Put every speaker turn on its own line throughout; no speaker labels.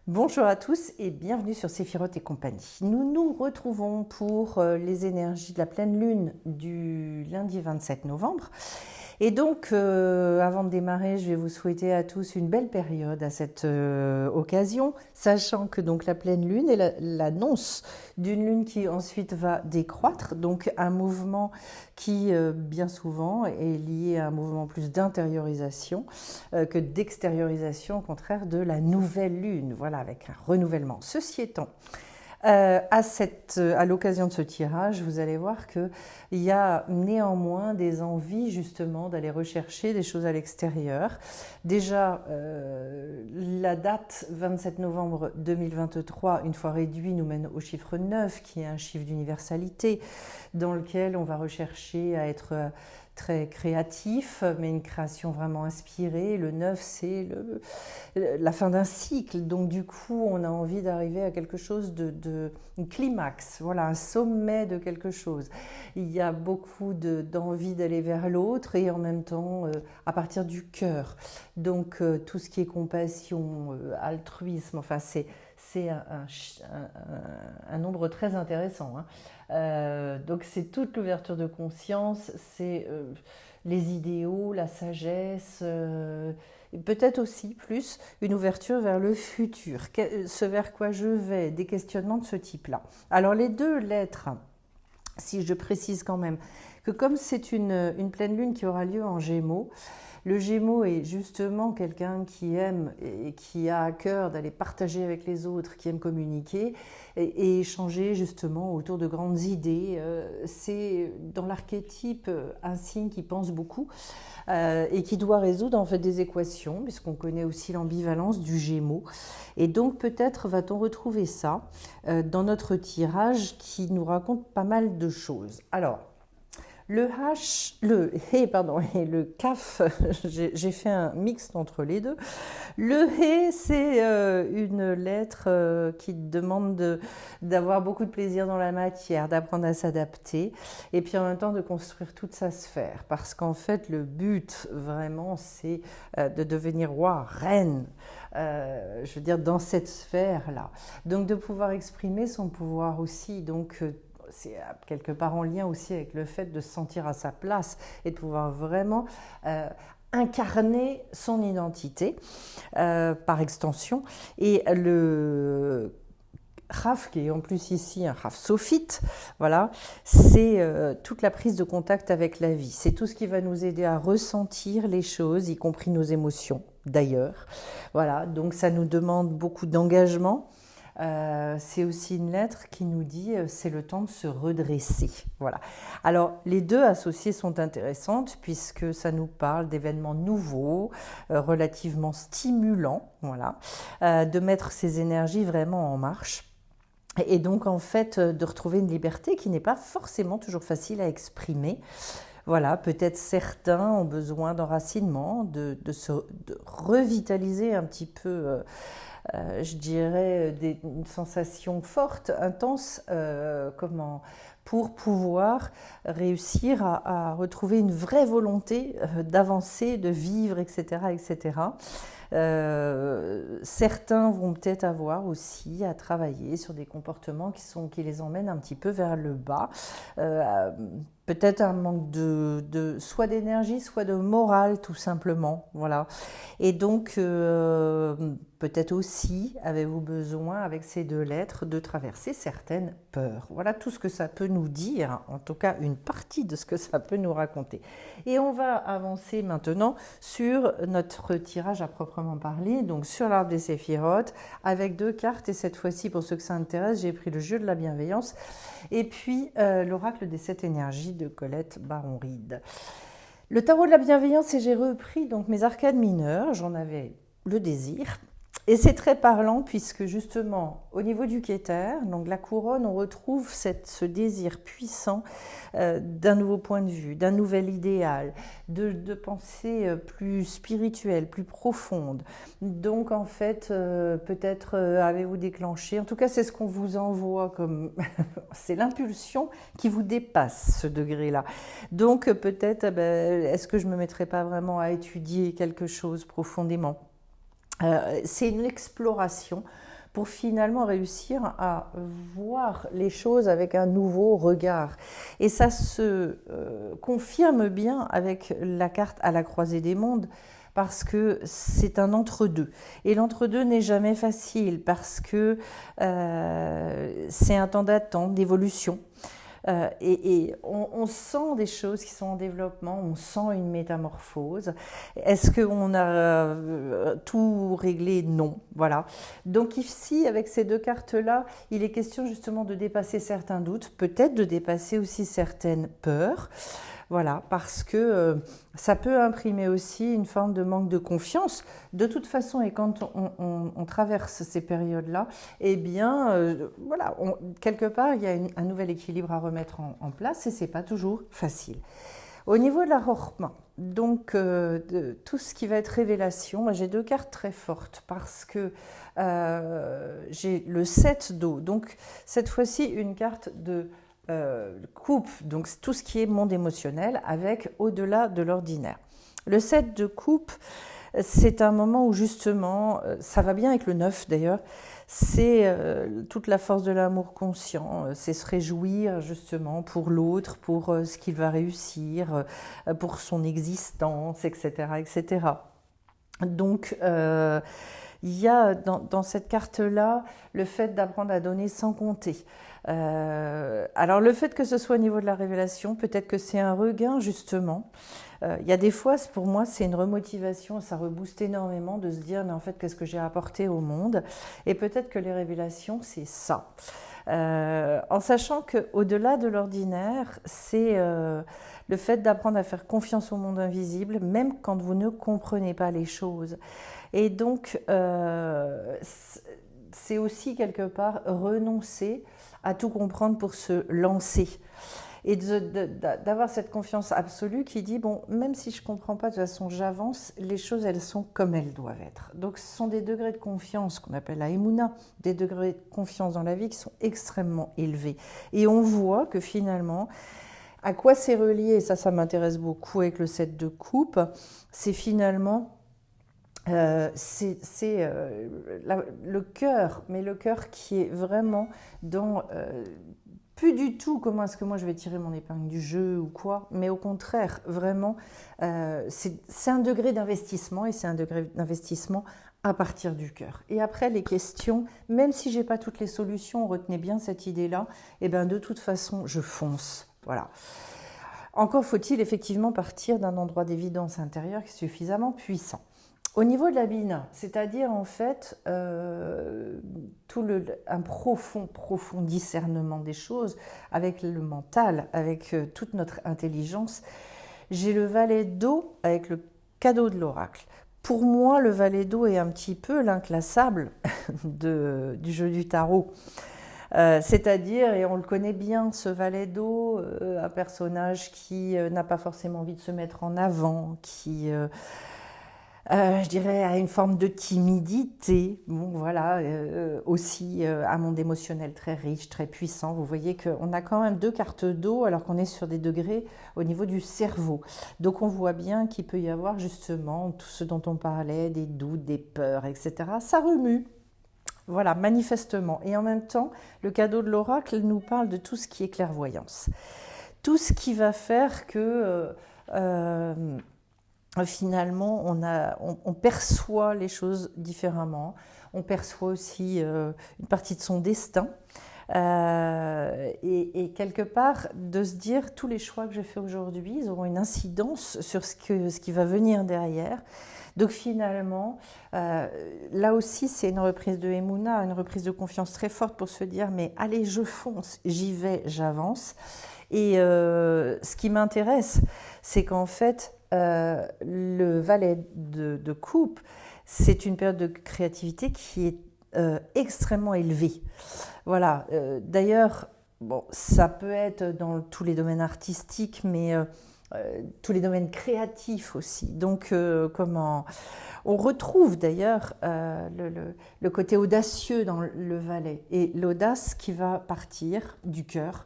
Bonjour à tous et bienvenue sur Séphiroth et compagnie. Nous nous retrouvons pour les énergies de la pleine lune du lundi 27 novembre. Et donc, avant de démarrer, je vais vous souhaiter à tous une belle période à cette occasion, sachant que donc la pleine lune est l'annonce d'une lune qui ensuite va décroître, donc un mouvement qui bien souvent est lié à un mouvement plus d'intériorisation que d'extériorisation, au contraire de la nouvelle lune, voilà, avec un renouvellement. Ceci étant, à l'occasion de ce tirage, vous allez voir qu'il y a néanmoins des envies justement d'aller rechercher des choses à l'extérieur. Déjà, la date 27 novembre 2023, une fois réduit, nous mène au chiffre 9, qui est un chiffre d'universalité, dans lequel on va rechercher à être très créatif, mais une création vraiment inspirée. Le 9, c'est la fin d'un cycle. Donc du coup, on a envie d'arriver à quelque chose de climax, voilà, un sommet de quelque chose. Il y a beaucoup d'envie d'aller vers l'autre et en même temps à partir du cœur. Donc tout ce qui est compassion, altruisme, enfin c'est un nombre très intéressant, hein. Donc c'est toute l'ouverture de conscience, c'est les idéaux, la sagesse, peut-être aussi plus une ouverture vers le futur, ce vers quoi je vais, des questionnements de ce type-là. Alors les deux lettres, si je précise quand même que comme c'est une pleine lune qui aura lieu en Gémeaux, le Gémeaux est justement quelqu'un qui aime et qui a à cœur d'aller partager avec les autres, qui aime communiquer et échanger justement autour de grandes idées. C'est dans l'archétype un signe qui pense beaucoup et qui doit résoudre en fait des équations, puisqu'on connaît aussi l'ambivalence du Gémeaux. Et donc peut-être va-t-on retrouver ça dans notre tirage qui nous raconte pas mal de choses. Alors, le H, le He, pardon, et le Kaf, j'ai fait un mix entre les deux. Le He, c'est une lettre qui demande d'avoir beaucoup de plaisir dans la matière, d'apprendre à s'adapter, et puis en même temps de construire toute sa sphère. Parce qu'en fait, le but, vraiment, c'est de devenir roi, reine, je veux dire, dans cette sphère-là. Donc de pouvoir exprimer son pouvoir aussi, donc c'est quelque part en lien aussi avec le fait de se sentir à sa place et de pouvoir vraiment incarner son identité par extension. Et le Raf, qui est en plus ici un Raf sophite, voilà, c'est toute la prise de contact avec la vie. C'est tout ce qui va nous aider à ressentir les choses, y compris nos émotions d'ailleurs. Voilà, donc ça nous demande beaucoup d'engagement. C'est aussi une lettre qui nous dit c'est le temps de se redresser. Voilà. Alors les deux associées sont intéressantes puisque ça nous parle d'événements nouveaux, relativement stimulants, voilà, de mettre ses énergies vraiment en marche. Et donc en fait de retrouver une liberté qui n'est pas forcément toujours facile à exprimer. Voilà, peut-être certains ont besoin d'enracinement, de revitaliser un petit peu je dirais, une sensation forte, intense, pour pouvoir réussir à retrouver une vraie volonté d'avancer, de vivre, etc., etc. Certains vont peut-être avoir aussi à travailler sur des comportements qui les emmènent un petit peu vers le bas. Peut-être un manque soit d'énergie, soit de morale, tout simplement. Voilà. Et donc, peut-être aussi avez-vous besoin, avec ces deux lettres, de traverser certaines peurs. Voilà tout ce que ça peut nous dire, en tout cas une partie de ce que ça peut nous raconter. Et on va avancer maintenant sur notre tirage à proprement parler, donc sur l'arbre des séphiroth, avec deux cartes. Et cette fois-ci, pour ceux que ça intéresse, j'ai pris le jeu de la bienveillance et puis l'oracle des 7 énergies de Colette Baron-Reid. Le tarot de la bienveillance, et j'ai repris donc mes arcades mineures, j'en avais le désir. Et c'est très parlant puisque justement, au niveau du Kéter, donc la couronne, on retrouve ce désir puissant d'un nouveau point de vue, d'un nouvel idéal, de pensée plus spirituelle, plus profonde. Donc en fait, peut-être avez-vous déclenché, en tout cas c'est ce qu'on vous envoie comme, c'est l'impulsion qui vous dépasse ce degré-là. Donc peut-être, est-ce que je ne me mettrais pas vraiment à étudier quelque chose profondément ? C'est une exploration pour finalement réussir à voir les choses avec un nouveau regard. Et ça se confirme bien avec la carte à la croisée des mondes, parce que c'est un entre-deux. Et l'entre-deux n'est jamais facile, parce que c'est un temps d'attente, d'évolution. Et on sent des choses qui sont en développement, on sent une métamorphose. Est-ce qu'on a tout réglé? Non. Voilà. Donc ici, avec ces deux cartes-là, il est question justement de dépasser certains doutes, peut-être de dépasser aussi certaines peurs. Voilà, parce que ça peut imprimer aussi une forme de manque de confiance. De toute façon, et quand on traverse ces périodes-là, eh bien, voilà, quelque part, il y a un nouvel équilibre à remettre en place et c'est pas toujours facile. Au niveau de la Rochma, donc de tout ce qui va être révélation, moi, j'ai deux cartes très fortes parce que j'ai le 7 d'eau, donc cette fois-ci une carte de coupe, donc tout ce qui est monde émotionnel avec au-delà de l'ordinaire. Le 7 de coupe, c'est un moment où justement, ça va bien avec le 9 d'ailleurs, c'est toute la force de l'amour conscient, c'est se réjouir justement pour l'autre, pour ce qu'il va réussir, pour son existence, etc. etc. Donc, il y a dans cette carte-là le fait d'apprendre à donner sans compter. Alors le fait que ce soit au niveau de la révélation, peut-être que c'est un regain justement. Il y a des fois, pour moi, c'est une remotivation, ça rebooste énormément de se dire, mais en fait, qu'est-ce que j'ai apporté au monde? Et peut-être que les révélations, c'est ça. En sachant qu'au-delà de l'ordinaire, c'est le fait d'apprendre à faire confiance au monde invisible, même quand vous ne comprenez pas les choses. Et donc, c'est aussi quelque part renoncer à tout comprendre pour se lancer. Et d'avoir cette confiance absolue qui dit, bon, même si je ne comprends pas, de toute façon, j'avance, les choses, elles sont comme elles doivent être. Donc, ce sont des degrés de confiance qu'on appelle la Emouna, des degrés de confiance dans la vie qui sont extrêmement élevés. Et on voit que finalement, à quoi c'est relié, et ça m'intéresse beaucoup avec le 7 de coupe, c'est finalement... le cœur, mais le cœur qui est vraiment dans plus du tout comment est-ce que moi je vais tirer mon épingle du jeu ou quoi, mais au contraire, vraiment, c'est un degré d'investissement et c'est un degré d'investissement à partir du cœur. Et après, les questions, même si j'ai pas toutes les solutions, retenez bien cette idée-là, et ben de toute façon, je fonce. Voilà. Encore faut-il effectivement partir d'un endroit d'évidence intérieure qui est suffisamment puissant. Au niveau de la bina, c'est-à-dire en fait un profond discernement des choses avec le mental, avec toute notre intelligence, j'ai le valet d'eau avec le cadeau de l'oracle. Pour moi, le valet d'eau est un petit peu l'inclassable du jeu du tarot. C'est-à-dire, et on le connaît bien, ce valet d'eau, un personnage qui n'a pas forcément envie de se mettre en avant, qui... je dirais à une forme de timidité, bon voilà, aussi un monde émotionnel très riche, très puissant. Vous voyez qu'on a quand même deux cartes d'eau alors qu'on est sur des degrés au niveau du cerveau. Donc on voit bien qu'il peut y avoir justement tout ce dont on parlait, des doutes, des peurs, etc. Ça remue. Voilà, manifestement. Et en même temps, le cadeau de l'oracle nous parle de tout ce qui est clairvoyance. Tout ce qui va faire que... finalement, on perçoit les choses différemment. On perçoit aussi une partie de son destin. Et quelque part, de se dire, tous les choix que je fais aujourd'hui, ils auront une incidence sur ce qui va venir derrière. Donc finalement, là aussi, c'est une reprise de Emouna, une reprise de confiance très forte pour se dire, mais allez, je fonce, j'y vais, j'avance. Et ce qui m'intéresse, c'est qu'en fait, le valet de coupe, c'est une période de créativité qui est extrêmement élevée. Voilà. D'ailleurs, bon, ça peut être dans tous les domaines artistiques, mais tous les domaines créatifs aussi. Donc, comment on retrouve d'ailleurs le côté audacieux dans le Valet et l'audace qui va partir du cœur,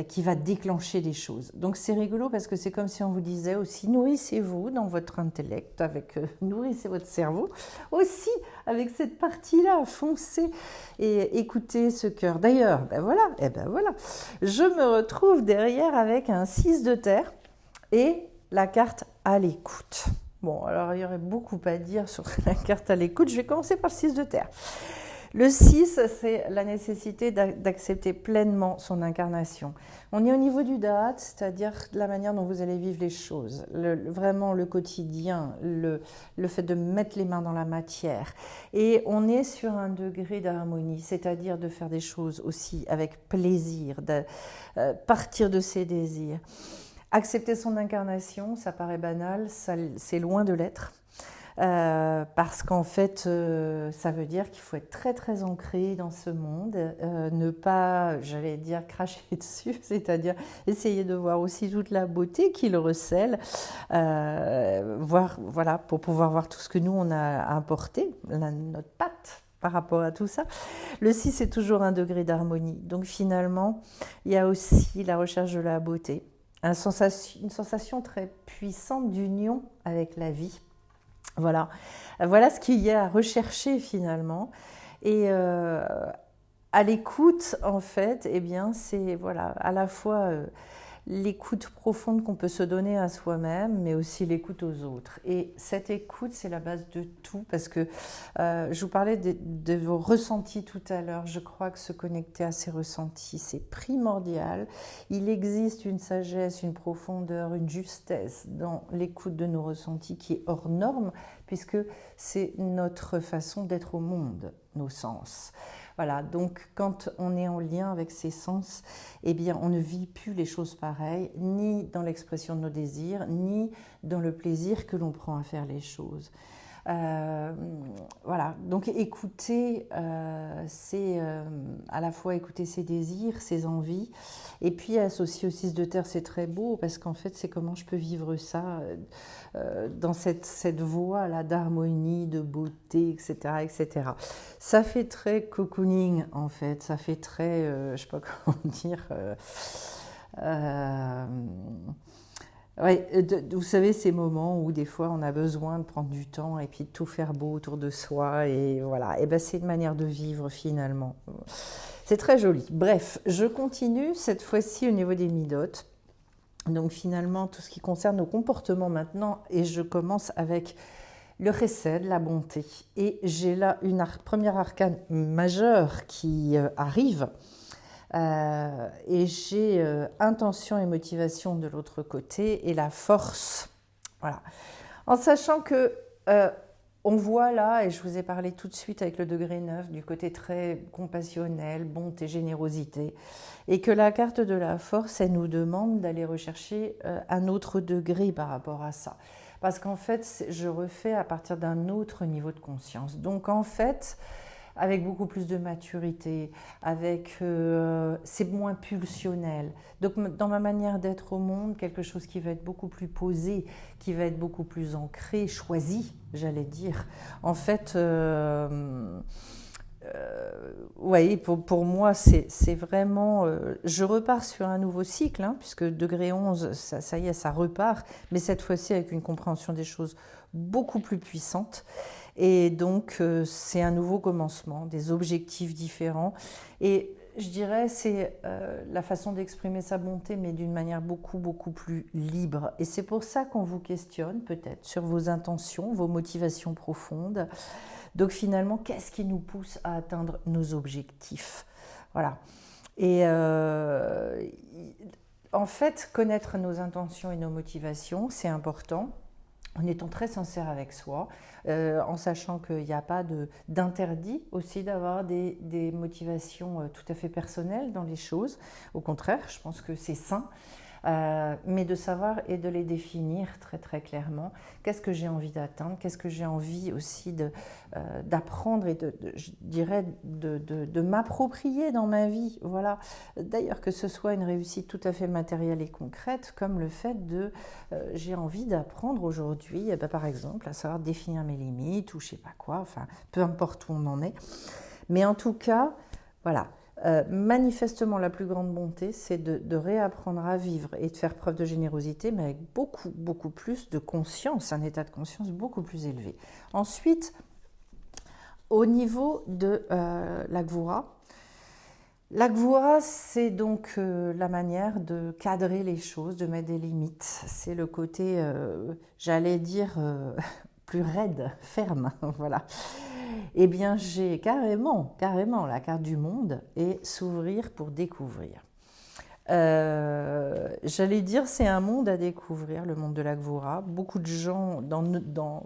qui va déclencher des choses. Donc c'est rigolo parce que c'est comme si on vous disait aussi nourrissez-vous dans votre intellect, nourrissez votre cerveau aussi avec cette partie-là, foncez et écoutez ce cœur. D'ailleurs, ben voilà, je me retrouve derrière avec un 6 de terre et la carte à l'écoute. Bon, alors il y aurait beaucoup à dire sur la carte à l'écoute. Je vais commencer par le 6 de terre. Le 6, c'est la nécessité d'accepter pleinement son incarnation. On est au niveau du date, c'est-à-dire la manière dont vous allez vivre les choses, vraiment le quotidien, le fait de mettre les mains dans la matière. Et on est sur un degré d'harmonie, c'est-à-dire de faire des choses aussi avec plaisir, de partir de ses désirs. Accepter son incarnation, ça paraît banal, c'est loin de l'être. Parce qu'en fait, ça veut dire qu'il faut être très très ancré dans ce monde, ne pas, j'allais dire, cracher dessus, c'est-à-dire essayer de voir aussi toute la beauté qu'il recèle, voilà, pour pouvoir voir tout ce que nous on a apporté, notre patte par rapport à tout ça. Le 6 c'est toujours un degré d'harmonie, donc finalement, il y a aussi la recherche de la beauté, une sensation très puissante d'union avec la vie. Voilà ce qu'il y a à rechercher finalement. Et à l'écoute, en fait, eh bien, c'est voilà, à la fois l'écoute profonde qu'on peut se donner à soi-même, mais aussi l'écoute aux autres. Et cette écoute, c'est la base de tout, parce que je vous parlais de vos ressentis tout à l'heure. Je crois que se connecter à ces ressentis, c'est primordial. Il existe une sagesse, une profondeur, une justesse dans l'écoute de nos ressentis qui est hors norme, puisque c'est notre façon d'être au monde, nos sens. Voilà, donc quand on est en lien avec ces sens, eh bien, on ne vit plus les choses pareilles, ni dans l'expression de nos désirs, ni dans le plaisir que l'on prend à faire les choses. Voilà, donc écouter, c'est à la fois écouter ses désirs, ses envies, et puis associer au 6 de terre, c'est très beau, parce qu'en fait, c'est comment je peux vivre ça dans cette voie-là d'harmonie, de beauté, etc., etc. Ça fait très cocooning, en fait, ça fait très, je ne sais pas comment dire... Ouais, vous savez, ces moments où des fois on a besoin de prendre du temps et puis de tout faire beau autour de soi, et voilà, et ben c'est une manière de vivre finalement. C'est très joli. Bref, je continue cette fois-ci au niveau des midotes. Donc finalement, tout ce qui concerne nos comportements maintenant, et je commence avec le chesed, la bonté. Et j'ai là une première arcane majeure qui arrive. Et j'ai intention et motivation de l'autre côté et la force, voilà. En sachant que on voit là, et je vous ai parlé tout de suite avec le degré 9, du côté très compassionnel, bonté, générosité, et que la carte de la force, elle nous demande d'aller rechercher un autre degré par rapport à ça. Parce qu'en fait, je refais à partir d'un autre niveau de conscience. Donc en fait, avec beaucoup plus de maturité, c'est moins pulsionnel. Donc dans ma manière d'être au monde, quelque chose qui va être beaucoup plus posé, qui va être beaucoup plus ancré, choisi, j'allais dire. En fait, oui, pour moi, c'est vraiment... je repars sur un nouveau cycle, hein, puisque degré 11, ça y est, ça repart, mais cette fois-ci avec une compréhension des choses beaucoup plus puissante. Et donc, c'est un nouveau commencement, des objectifs différents. Et je dirais, c'est la façon d'exprimer sa bonté, mais d'une manière beaucoup, beaucoup plus libre. Et c'est pour ça qu'on vous questionne, peut-être, sur vos intentions, vos motivations profondes. Donc, finalement, qu'est-ce qui nous pousse à atteindre nos objectifs? Voilà. Et en fait, connaître nos intentions et nos motivations, c'est important, en étant très sincère avec soi, en sachant qu'il n'y a pas d'interdit aussi d'avoir des motivations tout à fait personnelles dans les choses. Au contraire, je pense que c'est sain. mais de savoir et de les définir très très clairement. Qu'est-ce que j'ai envie d'atteindre? Qu'est-ce que j'ai envie aussi d'apprendre et je dirais de m'approprier dans ma vie? Voilà. D'ailleurs, que ce soit une réussite tout à fait matérielle et concrète, comme le fait j'ai envie d'apprendre aujourd'hui, par exemple, à savoir définir mes limites ou je sais pas quoi, enfin, peu importe où on en est. Mais en tout cas, voilà. Manifestement, la plus grande bonté, c'est de réapprendre à vivre et de faire preuve de générosité, mais avec beaucoup, beaucoup plus de conscience, un état de conscience beaucoup plus élevé. Ensuite, au niveau de l'Agvura, c'est donc la manière de cadrer les choses, de mettre des limites. C'est le côté, j'allais dire, plus raide, ferme, voilà. Eh bien, j'ai carrément la carte du monde et s'ouvrir pour découvrir. J'allais dire, c'est un monde à découvrir, le monde de l'Agvura. Beaucoup de gens,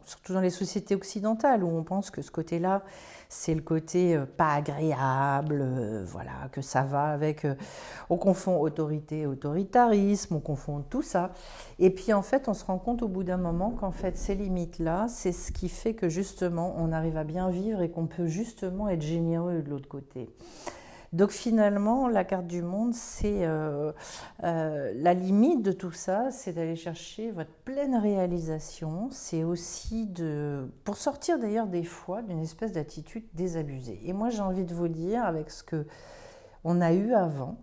surtout dans les sociétés occidentales, où on pense que ce côté-là, c'est le côté pas agréable, voilà, que ça va avec... on confond autorité et autoritarisme, on confond tout ça. Et puis en fait, on se rend compte au bout d'un moment qu'en fait, ces limites-là, c'est ce qui fait que justement, on arrive à bien vivre et qu'on peut justement être généreux de l'autre côté. Donc finalement, la carte du monde, c'est la limite de tout ça, c'est d'aller chercher votre pleine réalisation. C'est aussi pour sortir d'ailleurs des fois d'une espèce d'attitude désabusée. Et moi, j'ai envie de vous dire, avec ce que on a eu avant,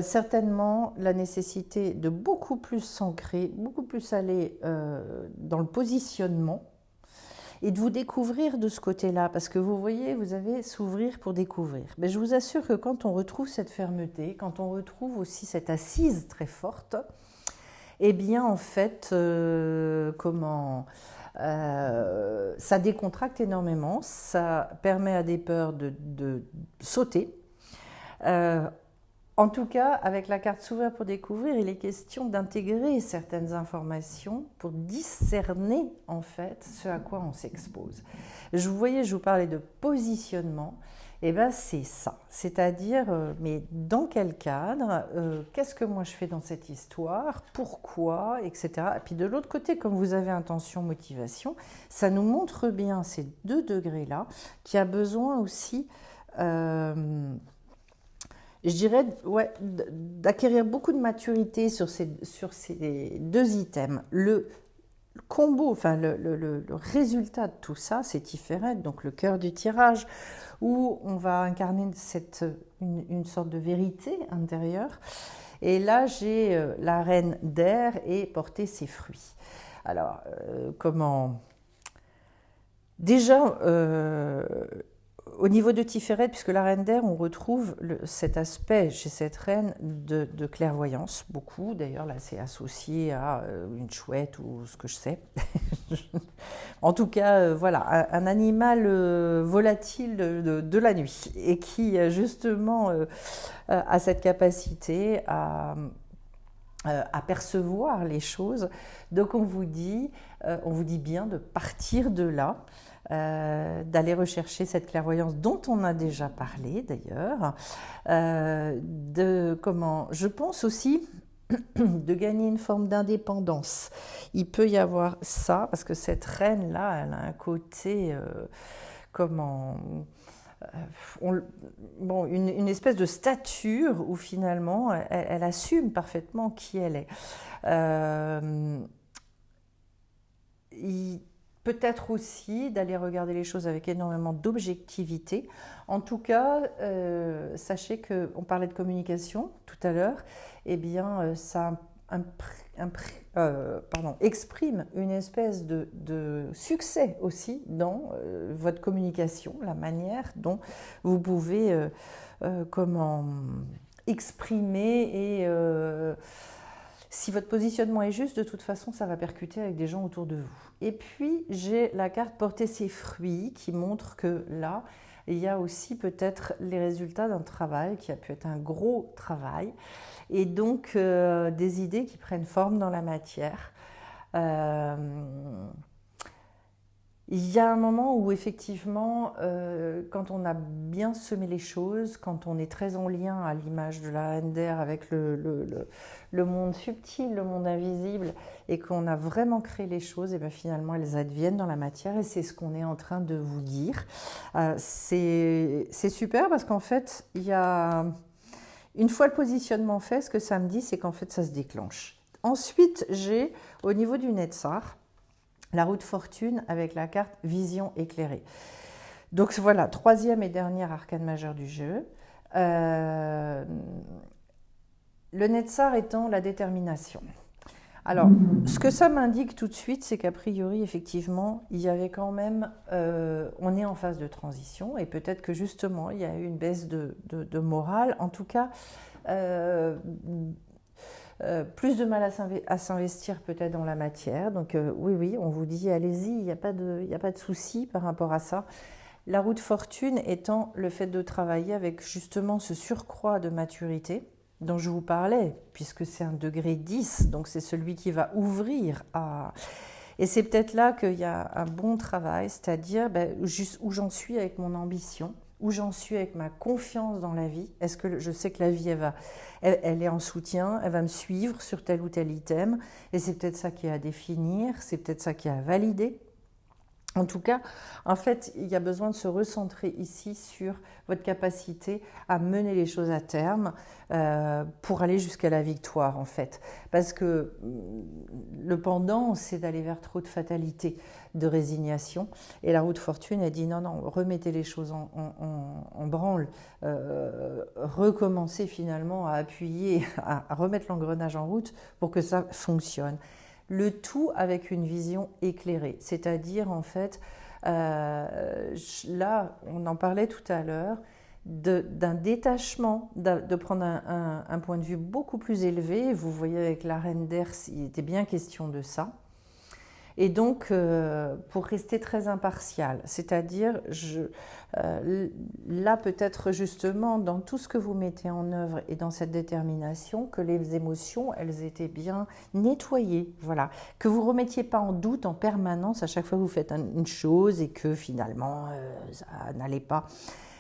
certainement la nécessité de beaucoup plus s'ancrer, beaucoup plus aller dans le positionnement, et de vous découvrir de ce côté-là, parce que vous voyez, vous avez s'ouvrir pour découvrir. Mais je vous assure que quand on retrouve cette fermeté, quand on retrouve aussi cette assise très forte, eh bien en fait, ça décontracte énormément, ça permet à des peurs de sauter. En tout cas, avec la carte s'ouvrir pour découvrir, il est question d'intégrer certaines informations pour discerner en fait ce à quoi on s'expose. Je vous parlais de positionnement, et bien c'est ça, c'est-à-dire, mais dans quel cadre, qu'est-ce que moi je fais dans cette histoire, pourquoi, etc. Et puis de l'autre côté, comme vous avez intention, motivation, ça nous montre bien ces 2 degrés-là, qu'il y a besoin aussi... je dirais d'acquérir beaucoup de maturité sur ces 2 items. Le combo, enfin le résultat de tout ça, c'est Tiferet, donc le cœur du tirage, où on va incarner une sorte de vérité intérieure. Et là, j'ai la reine d'air et porter ses fruits. Alors, comment... Déjà... au niveau de Tiferet, puisque la reine d'air, on retrouve cet aspect chez cette reine de clairvoyance, beaucoup. D'ailleurs, là, c'est associé à une chouette ou ce que je sais. En tout cas, voilà, un animal volatile de la nuit et qui, justement, a cette capacité à percevoir les choses. Donc, on vous dit bien de partir de là, d'aller rechercher cette clairvoyance dont on a déjà parlé d'ailleurs, je pense aussi de gagner une forme d'indépendance. Il peut y avoir ça, parce que cette reine-là, elle a un côté, une espèce de stature où finalement elle assume parfaitement qui elle est. Peut-être aussi d'aller regarder les choses avec énormément d'objectivité. En tout cas, sachez qu'on parlait de communication tout à l'heure, eh bien ça exprime une espèce de succès aussi dans votre communication, la manière dont vous pouvez exprimer et... si votre positionnement est juste, de toute façon, ça va percuter avec des gens autour de vous. Et puis, j'ai la carte porter ses fruits qui montre que là, il y a aussi peut-être les résultats d'un travail qui a pu être un gros travail. Et donc, des idées qui prennent forme dans la matière. Il y a un moment où effectivement, quand on a bien semé les choses, quand on est très en lien à l'image de la Ender avec le monde subtil, le monde invisible, et qu'on a vraiment créé les choses, et bien finalement elles adviennent dans la matière, et c'est ce qu'on est en train de vous dire. C'est super parce qu'en fait, il y a, une fois le positionnement fait, ce que ça me dit, c'est qu'en fait ça se déclenche. Ensuite, j'ai au niveau du Netsar, la roue de fortune avec la carte vision éclairée. Donc voilà, troisième et dernier arcane majeur du jeu. Le Netsar étant la détermination. Alors, ce que ça m'indique tout de suite, c'est qu'a priori, effectivement, il y avait quand même, on est en phase de transition et peut-être que justement, il y a eu une baisse de morale. En tout cas, plus de mal à s'investir peut-être dans la matière. Donc oui, on vous dit allez-y, il n'y a pas de souci par rapport à ça. La roue de fortune étant le fait de travailler avec justement ce surcroît de maturité dont je vous parlais, puisque c'est un degré 10, donc c'est celui qui va ouvrir à... Et c'est peut-être là qu'il y a un bon travail, c'est-à-dire juste où j'en suis avec mon ambition, où j'en suis avec ma confiance dans la vie. Est-ce que je sais que la vie, elle est en soutien, elle va me suivre sur tel ou tel item, et c'est peut-être ça qui est à définir, c'est peut-être ça qui est à valider. En tout cas, en fait, il y a besoin de se recentrer ici sur votre capacité à mener les choses à terme pour aller jusqu'à la victoire, en fait. Parce que le pendant, c'est d'aller vers trop de fatalité, de résignation. Et la roue de fortune, elle dit non, remettez les choses en branle, recommencez finalement à appuyer, à remettre l'engrenage en route pour que ça fonctionne. Le tout avec une vision éclairée, c'est-à-dire en fait, là on en parlait tout à l'heure, d'un détachement, de prendre un point de vue beaucoup plus élevé. Vous voyez avec la reine d'Ers, il était bien question de ça. Et donc, pour rester très impartial, c'est-à-dire, là peut-être justement, dans tout ce que vous mettez en œuvre et dans cette détermination, que les émotions, elles étaient bien nettoyées, voilà. Que vous ne remettiez pas en doute en permanence à chaque fois que vous faites une chose et que finalement, ça n'allait pas.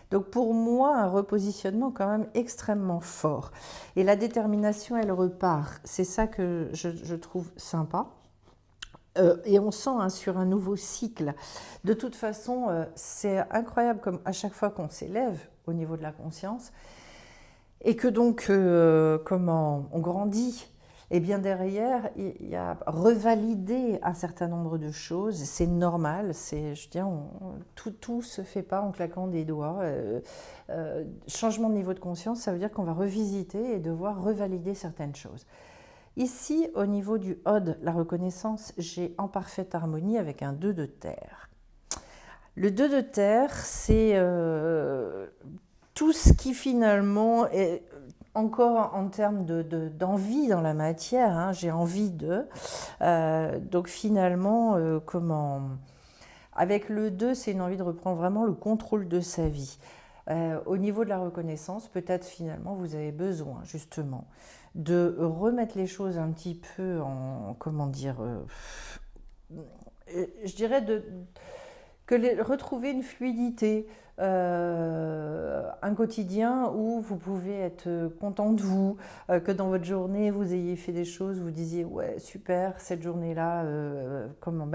Donc pour moi, un repositionnement quand même extrêmement fort. Et la détermination, elle repart. C'est ça que je trouve sympa. Et on sent sur un nouveau cycle. De toute façon, c'est incroyable comme à chaque fois qu'on s'élève au niveau de la conscience et que donc comment on grandit, et bien derrière il y a revalider un certain nombre de choses. C'est normal, c'est, je veux dire, tout se fait pas en claquant des doigts. Changement de niveau de conscience, ça veut dire qu'on va revisiter et devoir revalider certaines choses. Ici, au niveau du Ode, la reconnaissance, j'ai en parfaite harmonie avec un 2 de terre. Le 2 de terre, c'est tout ce qui finalement est encore en termes d'envie dans la matière. Hein, j'ai envie de. Donc finalement, avec le 2, c'est une envie de reprendre vraiment le contrôle de sa vie. Au niveau de la reconnaissance, peut-être finalement, vous avez besoin justement de remettre les choses un petit peu en, je dirais retrouver une fluidité, un quotidien où vous pouvez être content de vous, que dans votre journée vous ayez fait des choses, vous disiez ouais super cette journée-là,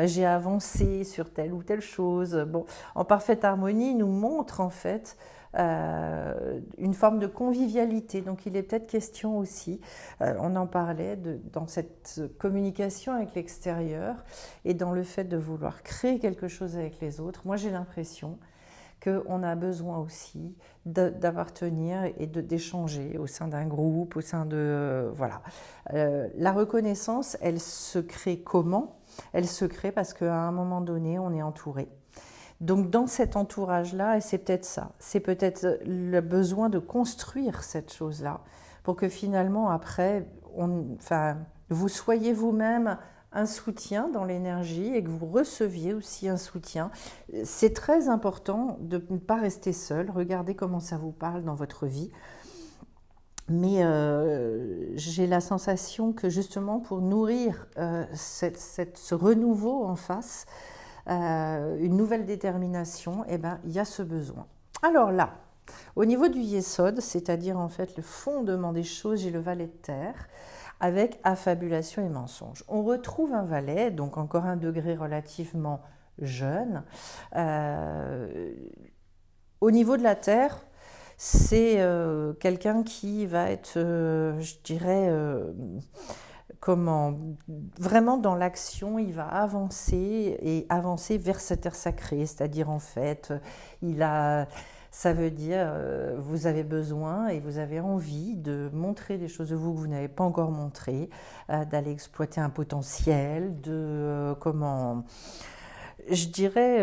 j'ai avancé sur telle ou telle chose. Bon, en parfaite harmonie, nous montre en fait une forme de convivialité. Donc il est peut-être question aussi, on en parlait, dans cette communication avec l'extérieur et dans le fait de vouloir créer quelque chose avec les autres. Moi j'ai l'impression qu'on a besoin aussi d'appartenir et d'échanger au sein d'un groupe, au sein de... voilà. La reconnaissance, elle se crée comment ? Elle se crée parce qu'à un moment donné, on est entouré. Donc dans cet entourage-là, et c'est peut-être ça, c'est peut-être le besoin de construire cette chose-là pour que finalement après, vous soyez vous-même un soutien dans l'énergie et que vous receviez aussi un soutien. C'est très important de ne pas rester seul, regardez comment ça vous parle dans votre vie. Mais j'ai la sensation que justement pour nourrir ce renouveau en face, une nouvelle détermination, eh ben, il y a ce besoin. Alors là, au niveau du Yesod, c'est-à-dire en fait le fondement des choses, j'ai le valet de terre avec affabulation et mensonge. On retrouve un valet, donc encore un degré relativement jeune. Au niveau de la terre, c'est quelqu'un qui va être, je dirais, comment, vraiment dans l'action, il va avancer et avancer vers cette terre sacrée, c'est-à-dire en fait, ça veut dire vous avez besoin et vous avez envie de montrer des choses de vous que vous n'avez pas encore montrées, d'aller exploiter un potentiel, je dirais,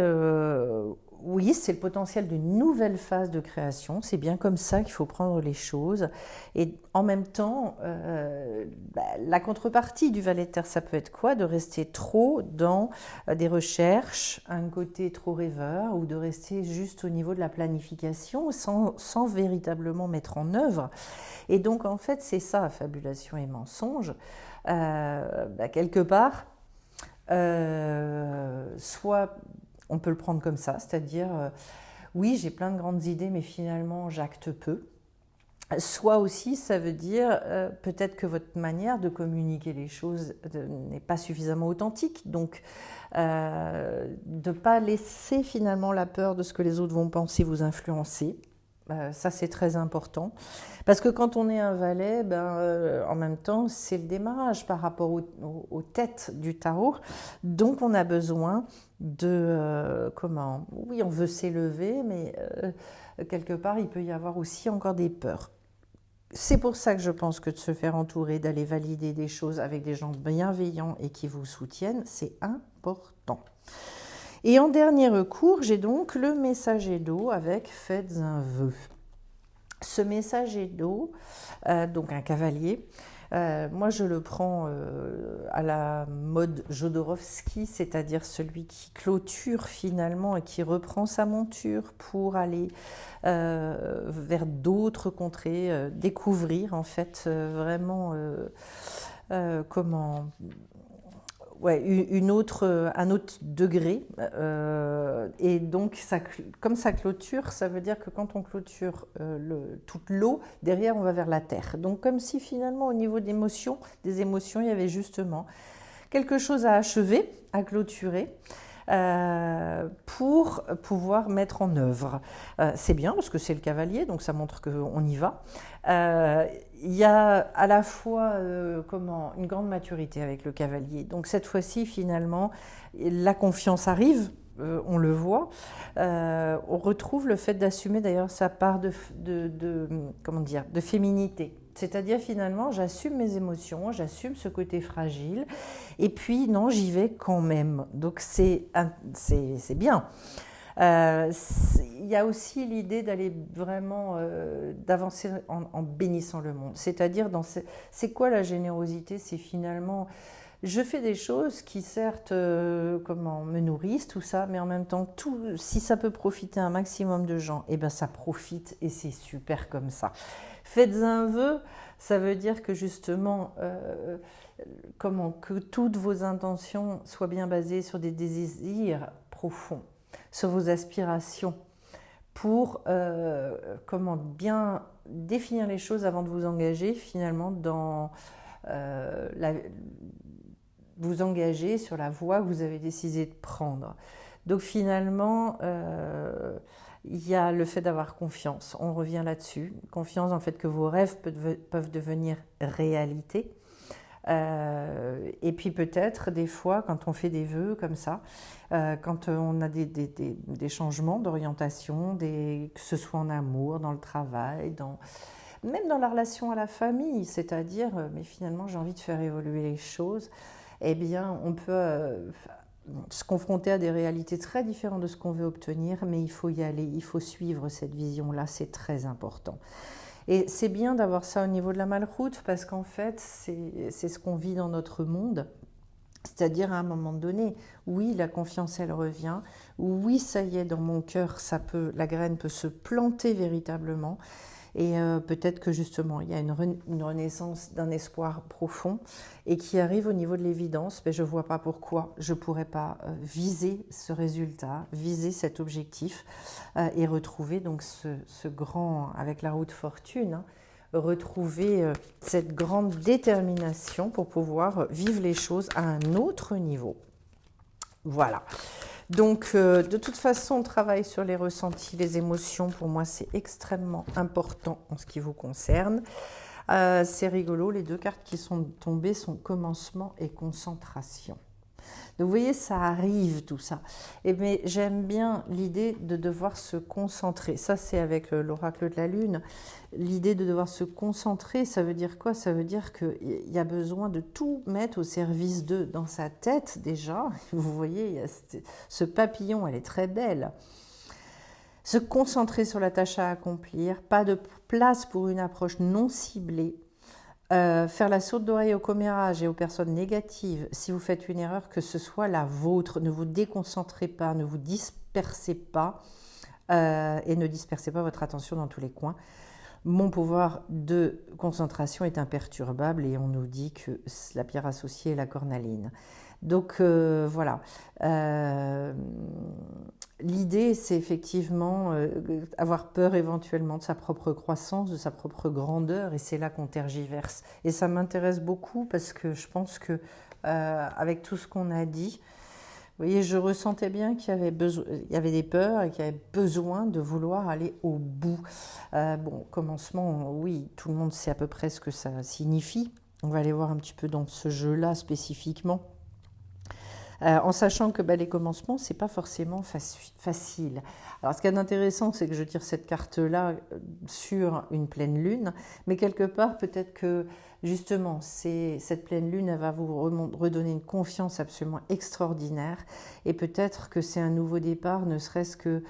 oui, c'est le potentiel d'une nouvelle phase de création. C'est bien comme ça qu'il faut prendre les choses. Et en même temps, la contrepartie du valet de terre, ça peut être quoi? De rester trop dans des recherches, un côté trop rêveur, ou de rester juste au niveau de la planification sans véritablement mettre en œuvre. Et donc, en fait, c'est ça, fabulation et mensonge. Quelque part, soit on peut le prendre comme ça, c'est-à-dire oui, j'ai plein de grandes idées, mais finalement j'acte peu. Soit aussi, ça veut dire peut-être que votre manière de communiquer les choses n'est pas suffisamment authentique, donc de ne pas laisser finalement la peur de ce que les autres vont penser vous influencer. Ça, c'est très important. Parce que quand on est un valet, en même temps, c'est le démarrage par rapport aux têtes du tarot. Donc, on a besoin de... Oui, on veut s'élever, mais quelque part, il peut y avoir aussi encore des peurs. C'est pour ça que je pense que de se faire entourer, d'aller valider des choses avec des gens bienveillants et qui vous soutiennent, c'est important. Et en dernier recours, j'ai donc le messager d'eau avec faites un vœu. Ce messager d'eau, donc un cavalier, moi je le prends à la mode Jodorowsky, c'est-à-dire celui qui clôture finalement et qui reprend sa monture pour aller vers d'autres contrées, découvrir en fait vraiment un autre degré. Et donc, comme ça clôture, ça veut dire que quand on clôture toute l'eau, derrière, on va vers la terre. Donc, comme si finalement, au niveau des émotions, il y avait justement quelque chose à achever, à clôturer. Pour pouvoir mettre en œuvre. C'est bien parce que c'est le cavalier, donc ça montre qu'on y va. Il y a à la fois une grande maturité avec le cavalier. Donc cette fois-ci, finalement, la confiance arrive, on le voit. On retrouve le fait d'assumer d'ailleurs sa part de féminité. C'est-à-dire finalement, j'assume mes émotions, j'assume ce côté fragile, et puis non, j'y vais quand même. Donc c'est bien. Il y a aussi l'idée d'aller vraiment, d'avancer en bénissant le monde. C'est-à-dire, c'est quoi la générosité? C'est finalement, je fais des choses qui certes me nourrissent, tout ça, mais en même temps, si ça peut profiter à un maximum de gens, eh ben ça profite et c'est super comme ça. Faites un vœu, ça veut dire que justement, que toutes vos intentions soient bien basées sur des désirs profonds, sur vos aspirations, pour bien définir les choses avant de vous engager finalement vous engager sur la voie que vous avez décidé de prendre. Donc finalement, il y a le fait d'avoir confiance, on revient là-dessus, confiance en fait que vos rêves peuvent devenir réalité. Et puis peut-être des fois quand on fait des vœux comme ça, quand on a des changements d'orientation, que ce soit en amour, dans le travail, même dans la relation à la famille, c'est-à-dire mais finalement j'ai envie de faire évoluer les choses, eh bien on peut se confronter à des réalités très différentes de ce qu'on veut obtenir, mais il faut y aller, il faut suivre cette vision-là, c'est très important. Et c'est bien d'avoir ça au niveau de la malroute parce qu'en fait, c'est ce qu'on vit dans notre monde. C'est-à-dire à un moment donné, oui, la confiance, elle revient. Oui, ça y est, dans mon cœur, la graine peut se planter véritablement. Et peut-être que justement, il y a une renaissance d'un espoir profond et qui arrive au niveau de l'évidence. Mais je ne vois pas pourquoi je ne pourrais pas viser ce résultat, viser cet objectif et retrouver donc ce grand, avec la roue de fortune, hein, retrouver cette grande détermination pour pouvoir vivre les choses à un autre niveau. Voilà. Donc, de toute façon, on travaille sur les ressentis, les émotions. Pour moi, c'est extrêmement important en ce qui vous concerne. C'est rigolo, les deux cartes qui sont tombées sont commencement et concentration. Donc, vous voyez, ça arrive tout ça. Et mais j'aime bien l'idée de devoir se concentrer. Ça, c'est avec l'oracle de la Lune. L'idée de devoir se concentrer, ça veut dire quoi? Ça veut dire qu'il y a besoin de tout mettre au service d'eux dans sa tête déjà. Vous voyez, il y a ce papillon, elle est très belle. Se concentrer sur la tâche à accomplir, pas de place pour une approche non ciblée. Faire la sourde d'oreille au commérage et aux personnes négatives. Si vous faites une erreur, que ce soit la vôtre. Ne vous déconcentrez pas, ne vous dispersez pas et ne dispersez pas votre attention dans tous les coins. Mon pouvoir de concentration est imperturbable et on nous dit que la pierre associée est la cornaline. Donc voilà. L'idée, c'est effectivement avoir peur éventuellement de sa propre croissance, de sa propre grandeur, et c'est là qu'on tergiverse. Et ça m'intéresse beaucoup parce que je pense que avec tout ce qu'on a dit, vous voyez, je ressentais bien qu'il y avait des peurs et qu'il y avait besoin de vouloir aller au bout. Bon, commencement, oui, tout le monde sait à peu près ce que ça signifie. On va aller voir un petit peu dans ce jeu-là spécifiquement. En sachant que les commencements, c'est pas forcément facile. Alors, ce qui est intéressant, c'est que je tire cette carte-là sur une pleine lune, mais quelque part, peut-être que justement, cette pleine lune, elle va vous redonner une confiance absolument extraordinaire, et peut-être que c'est un nouveau départ, ne serait-ce que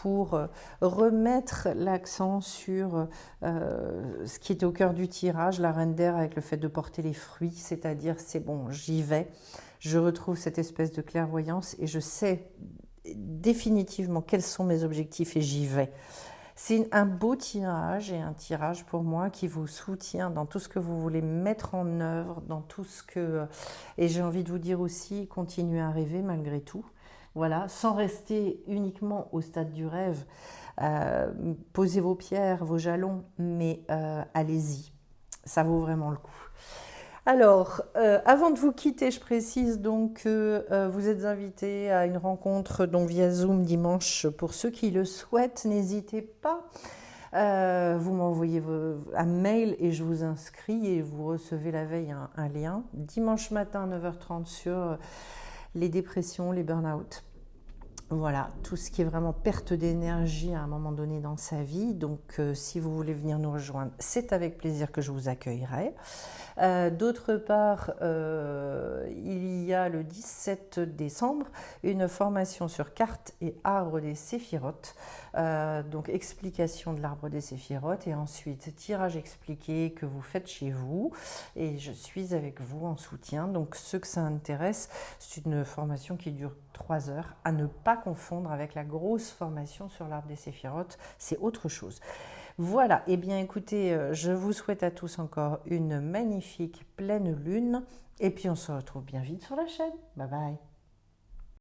pour remettre l'accent sur ce qui est au cœur du tirage, la reine d'air avec le fait de porter les fruits, c'est-à-dire c'est bon, j'y vais. Je retrouve cette espèce de clairvoyance et je sais définitivement quels sont mes objectifs et j'y vais. C'est un beau tirage et un tirage pour moi qui vous soutient dans tout ce que vous voulez mettre en œuvre, dans tout ce que... Et j'ai envie de vous dire aussi, continuez à rêver malgré tout. Voilà, sans rester uniquement au stade du rêve. Posez vos pierres, vos jalons, mais allez-y. Ça vaut vraiment le coup. Alors, avant de vous quitter, je précise donc que vous êtes invités à une rencontre donc via Zoom dimanche. Pour ceux qui le souhaitent, n'hésitez pas. Vous m'envoyez un mail et je vous inscris et vous recevez la veille un lien. Dimanche matin, 9h30 sur les dépressions, les burn-out. Voilà, tout ce qui est vraiment perte d'énergie à un moment donné dans sa vie. Donc, si vous voulez venir nous rejoindre, c'est avec plaisir que je vous accueillerai. D'autre part, il y a le 17 décembre une formation sur cartes et arbre des séphirotes. Donc, explication de l'arbre des séphirotes et ensuite tirage expliqué que vous faites chez vous. Et je suis avec vous en soutien. Donc, ceux que ça intéresse, c'est une formation qui dure 3 heures, à ne pas confondre avec la grosse formation sur l'arbre des séphirotes, c'est autre chose. Voilà, et bien écoutez, je vous souhaite à tous encore une magnifique pleine lune, et puis on se retrouve bien vite sur la chaîne. Bye bye.